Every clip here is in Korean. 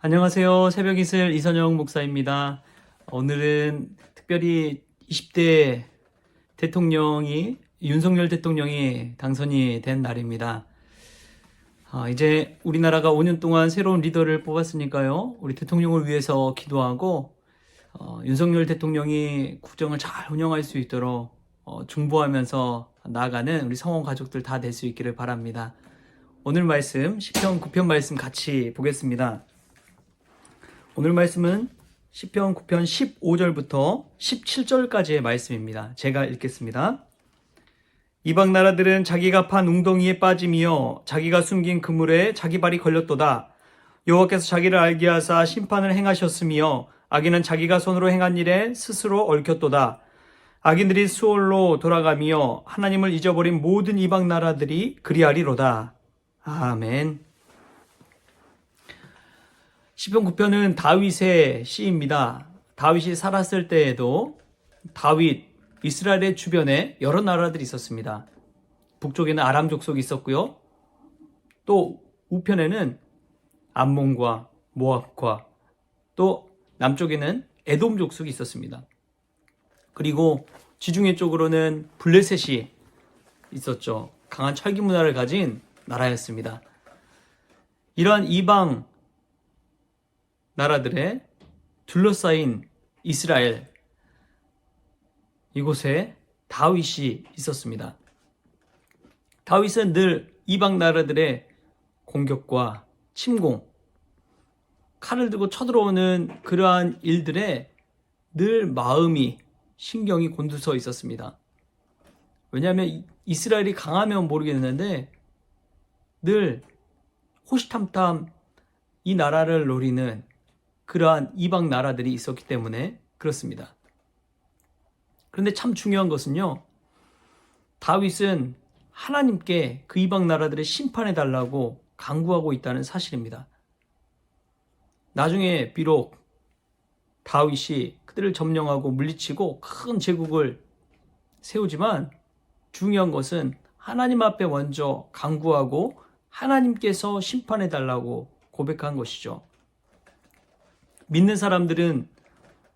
안녕하세요. 새벽이슬 이선영 목사입니다. 오늘은 특별히 20대 윤석열 대통령이 당선이 된 날입니다. 이제 우리나라가 5년 동안 새로운 리더를 뽑았으니까요. 우리 대통령을 위해서 기도하고 윤석열 대통령이 국정을 잘 운영할 수 있도록 중보하면서 나아가는 우리 성원 가족들 다 될 수 있기를 바랍니다. 오늘 말씀 시편 9편 말씀 같이 보겠습니다. 오늘 말씀은 시편 9편 15절부터 17절까지의 말씀입니다. 제가 읽겠습니다. 이방 나라들은 자기가 판 웅덩이에 빠짐이요 자기가 숨긴 그물에 자기 발이 걸렸도다. 여호와께서 자기를 알게 하사 심판을 행하셨으며 악인은 자기가 손으로 행한 일에 스스로 얽혔도다. 악인들이 수월로 돌아가며 하나님을 잊어버린 모든 이방 나라들이 그리하리로다. 아멘. 시편 9편은 다윗의 시입니다. 다윗이 살았을 때에도 이스라엘의 주변에 여러 나라들이 있었습니다. 북쪽에는 아람 족속이 있었고요. 또 우편에는 암몬과 모압과 또 남쪽에는 에돔 족속이 있었습니다. 그리고 지중해 쪽으로는 블레셋이 있었죠. 강한 철기 문화를 가진 나라였습니다. 이러한 이방 나라들에 둘러싸인 이스라엘, 이곳에 다윗이 있었습니다. 다윗은 늘 이방 나라들의 공격과 침공, 칼을 들고 쳐들어오는 그러한 일들에 늘 마음이, 신경이 곤두서 있었습니다. 왜냐하면 이스라엘이 강하면 모르겠는데 늘 호시탐탐 이 나라를 노리는 그러한 이방 나라들이 있었기 때문에 그렇습니다. 그런데 참 중요한 것은요, 다윗은 하나님께 그 이방 나라들을 심판해달라고 간구하고 있다는 사실입니다. 나중에 비록 다윗이 그들을 점령하고 물리치고 큰 제국을 세우지만 중요한 것은 하나님 앞에 먼저 간구하고 하나님께서 심판해달라고 고백한 것이죠. 믿는 사람들은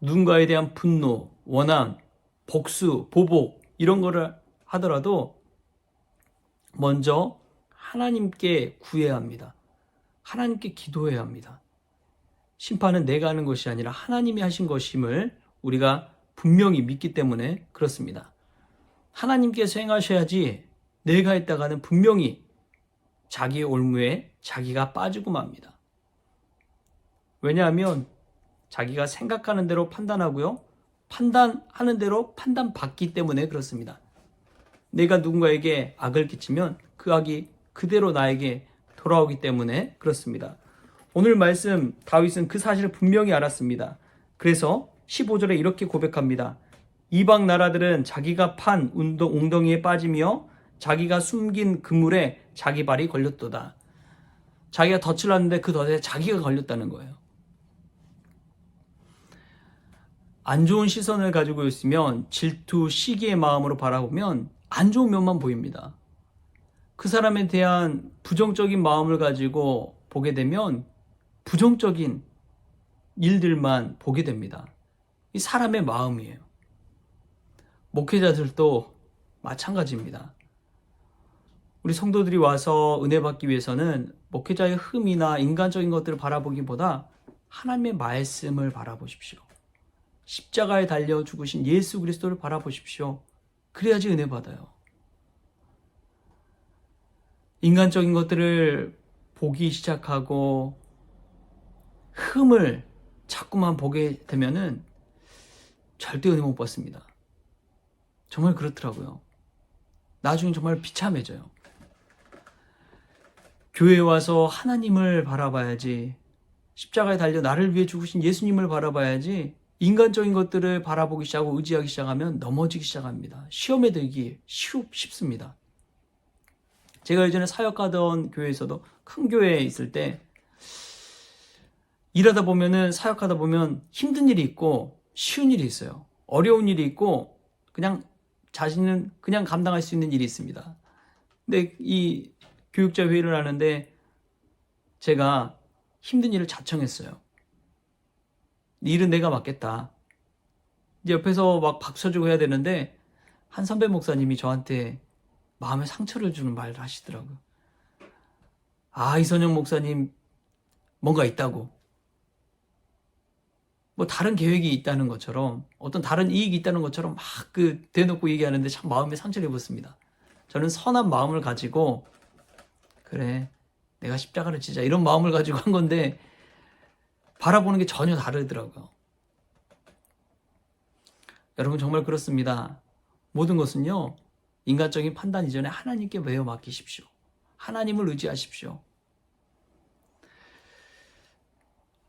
누군가에 대한 분노, 원한, 복수, 보복 이런 거를 하더라도 먼저 하나님께 구해야 합니다. 하나님께 기도해야 합니다. 심판은 내가 하는 것이 아니라 하나님이 하신 것임을 우리가 분명히 믿기 때문에 그렇습니다. 하나님께서 행하셔야지 내가 했다가는 분명히 자기의 올무에 자기가 빠지고 맙니다. 왜냐하면 자기가 생각하는 대로 판단하고요. 판단하는 대로 판단받기 때문에 그렇습니다. 내가 누군가에게 악을 끼치면 그 악이 그대로 나에게 돌아오기 때문에 그렇습니다. 오늘 말씀 다윗은 그 사실을 분명히 알았습니다. 그래서 15절에 이렇게 고백합니다. 이방 나라들은 자기가 판 웅덩이에 빠지며 자기가 숨긴 그물에 자기 발이 걸렸도다. 자기가 덫을 놨는데 그 덫에 자기가 걸렸다는 거예요. 안 좋은 시선을 가지고 있으면 질투, 시기의 마음으로 바라보면 안 좋은 면만 보입니다. 그 사람에 대한 부정적인 마음을 가지고 보게 되면 부정적인 일들만 보게 됩니다. 이 사람의 마음이에요. 목회자들도 마찬가지입니다. 우리 성도들이 와서 은혜 받기 위해서는 목회자의 흠이나 인간적인 것들을 바라보기보다 하나님의 말씀을 바라보십시오. 십자가에 달려 죽으신 예수 그리스도를 바라보십시오. 그래야지 은혜 받아요. 인간적인 것들을 보기 시작하고 흠을 자꾸만 보게 되면은 절대 은혜 못 받습니다. 정말 그렇더라고요. 나중에 정말 비참해져요. 교회에 와서 하나님을 바라봐야지, 십자가에 달려 나를 위해 죽으신 예수님을 바라봐야지, 인간적인 것들을 바라보기 시작하고 의지하기 시작하면 넘어지기 시작합니다. 시험에 들기 쉽습니다. 제가 예전에 사역하던 교회에서도 큰 교회에 있을 때 일하다 보면은 사역하다 보면 힘든 일이 있고 쉬운 일이 있어요. 어려운 일이 있고 그냥 자신은 그냥 감당할 수 있는 일이 있습니다. 근데 이 교육자 회의를 하는데 제가 힘든 일을 자청했어요. 이 일은 내가 맡겠다. 이제 옆에서 막 박수 쳐주고 해야 되는데 한 선배 목사님이 저한테 마음에 상처를 주는 말을 하시더라고요. 아, 이선영 목사님 뭔가 있다고. 뭐 다른 계획이 있다는 것처럼, 어떤 다른 이익이 있다는 것처럼 막 대놓고 얘기하는데 참 마음에 상처를 입었습니다. 저는 선한 마음을 가지고, 그래, 내가 십자가를 지자, 이런 마음을 가지고 한 건데 바라보는 게 전혀 다르더라고요. 여러분, 정말 그렇습니다. 모든 것은요, 인간적인 판단 이전에 하나님께 매어 맡기십시오. 하나님을 의지하십시오.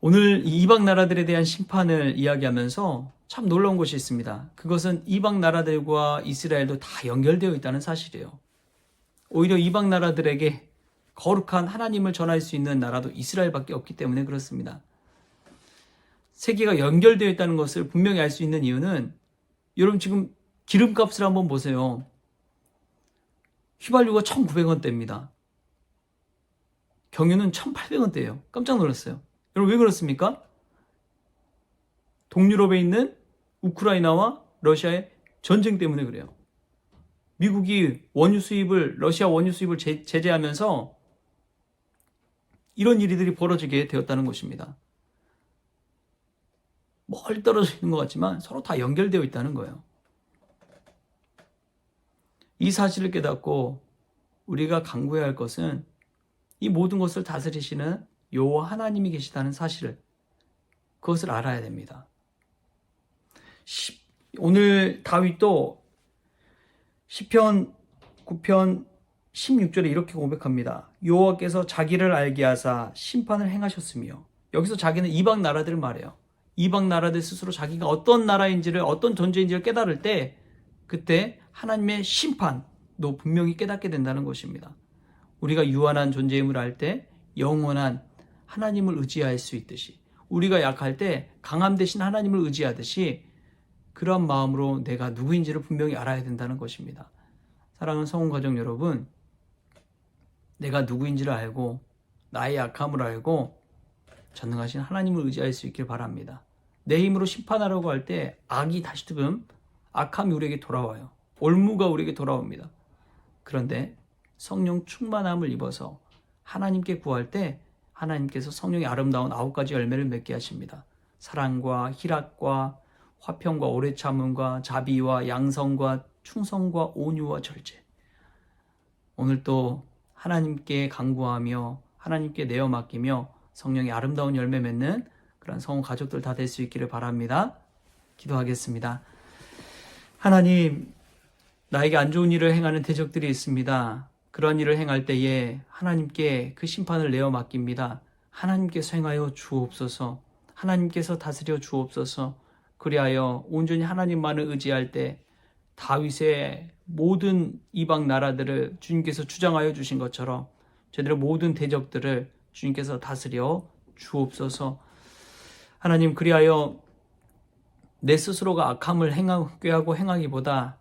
오늘 이 이방 나라들에 대한 심판을 이야기하면서 참 놀라운 것이 있습니다. 그것은 이방 나라들과 이스라엘도 다 연결되어 있다는 사실이에요. 오히려 이방 나라들에게 거룩한 하나님을 전할 수 있는 나라도 이스라엘밖에 없기 때문에 그렇습니다. 세계가 연결되어 있다는 것을 분명히 알 수 있는 이유는, 여러분 지금 기름값을 한번 보세요. 휘발유가 1,900원대입니다. 경유는 1,800원대예요. 깜짝 놀랐어요. 여러분 왜 그렇습니까? 동유럽에 있는 우크라이나와 러시아의 전쟁 때문에 그래요. 미국이 러시아 원유 수입을 제재하면서 이런 일들이 벌어지게 되었다는 것입니다. 멀리 떨어져 있는 것 같지만 서로 다 연결되어 있다는 거예요. 이 사실을 깨닫고 우리가 간구해야 할 것은 이 모든 것을 다스리시는 여호와 하나님이 계시다는 사실을, 그것을 알아야 됩니다. 오늘 다윗도 시편 9편 16절에 이렇게 고백합니다. 여호와께서 자기를 알게 하사 심판을 행하셨으며, 여기서 자기는 이방 나라들을 말해요. 이방 나라들 스스로 자기가 어떤 나라인지를, 어떤 존재인지를 깨달을 때 그때 하나님의 심판도 분명히 깨닫게 된다는 것입니다. 우리가 유한한 존재임을 알 때 영원한 하나님을 의지할 수 있듯이, 우리가 약할 때 강함 대신 하나님을 의지하듯이 그런 마음으로 내가 누구인지를 분명히 알아야 된다는 것입니다. 사랑하는 성원가족 여러분, 내가 누구인지를 알고 나의 약함을 알고 전능하신 하나님을 의지할 수 있길 바랍니다. 내 힘으로 심판하려고 할 때 악이 다시 득음, 악함이 우리에게 돌아와요. 올무가 우리에게 돌아옵니다. 그런데 성령 충만함을 입어서 하나님께 구할 때 하나님께서 성령의 아름다운 9가지 열매를 맺게 하십니다. 사랑과 희락과 화평과 오래 참음과 자비와 양성과 충성과 온유와 절제. 오늘 또 하나님께 간구하며 하나님께 내어 맡기며 성령의 아름다운 열매 맺는 그런 성원 가족들 다 될 수 있기를 바랍니다. 기도하겠습니다. 하나님, 나에게 안 좋은 일을 행하는 대적들이 있습니다. 그런 일을 행할 때에 하나님께 그 심판을 내어 맡깁니다. 하나님께서 행하여 주옵소서. 하나님께서 다스려 주옵소서. 그리하여 온전히 하나님만을 의지할 때 다윗의 모든 이방 나라들을 주님께서 주장하여 주신 것처럼 저희들의 모든 대적들을 주님께서 다스려 주옵소서. 하나님, 그리하여 내 스스로가 악함을 꾀하고 행하기보다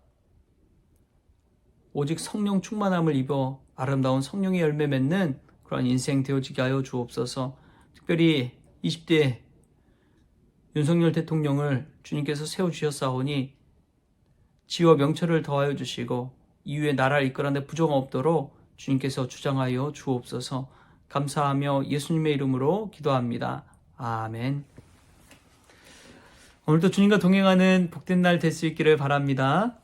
오직 성령 충만함을 입어 아름다운 성령의 열매 맺는 그런 인생 되어지게 하여 주옵소서. 특별히 20대 윤석열 대통령을 주님께서 세워주셨사오니 지와 명철을 더하여 주시고 이후에 나라를 이끌어내 부정 없도록 주님께서 주장하여 주옵소서. 감사하며 예수님의 이름으로 기도합니다. 아멘. 오늘도 주님과 동행하는 복된 날 될 수 있기를 바랍니다.